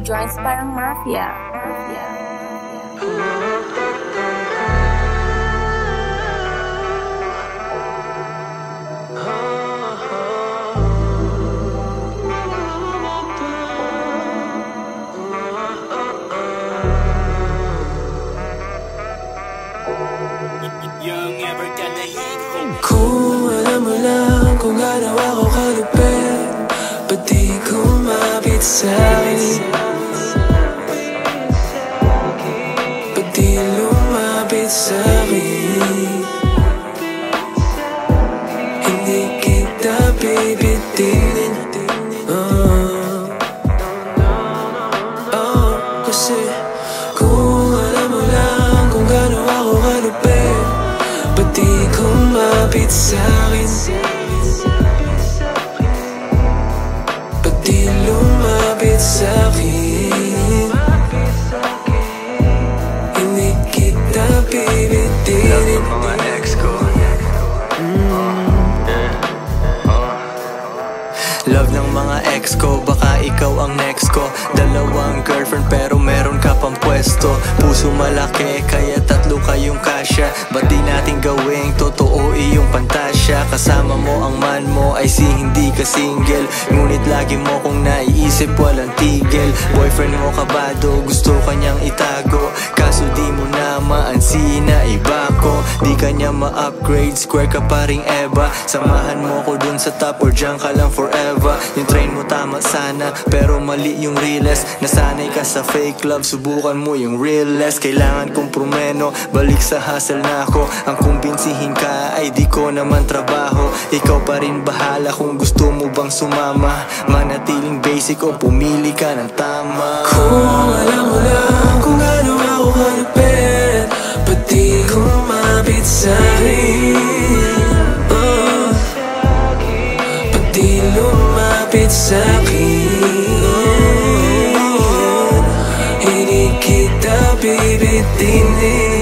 joins parang mafia. Kung alam mo lang kung gaano ako kalupit, ba't di kumapit sa'kin? Ba't di lumapit sa'kin? Hindi kita bibitinin. Kasi kung alam mo lang kung gaano ako kalupit, ba't di kumapit sa'kin? Ba't di lumapit sa'kin? Hindi kita bibitinin. Love ng mga ex ko. Love ng mga ex ko, baka ikaw ang next ko. Dalawang girlfriend pero meron ka pang pwesto. Puso malaki kaya tatlo kayong kasya. Ba't di natin gawing totoo iyong pantasya? Kasama mo ang man mo ay hindi ka single, ngunit lagi mo kong naiisip walang tigil. Boyfriend mo kabado, gusto kanyang itago, kaso di mo na maansin na iba ko. Di kanya ma-upgrade, square ka pa ring Eva. Samahan mo ko dun sa top or dyan ka lang forever. Yung train mo tama sana pero mali yung realest. Nasanay ka sa fake love, subukan mo yung realest. Kailangan kong promeno, balik sa hustle na ako. Ang kumbinsihin ka ay di ko naman trabaho. Ikaw pa rin bahala kung gusto mo bang sumama. Manatiling basic o pumili ka ng tama. Kung alam mo lang kung gaano ako kalupit, ba't di kumapit sa'kin? Ba't di lumapit sa'kin? Hindi kita bibitinin.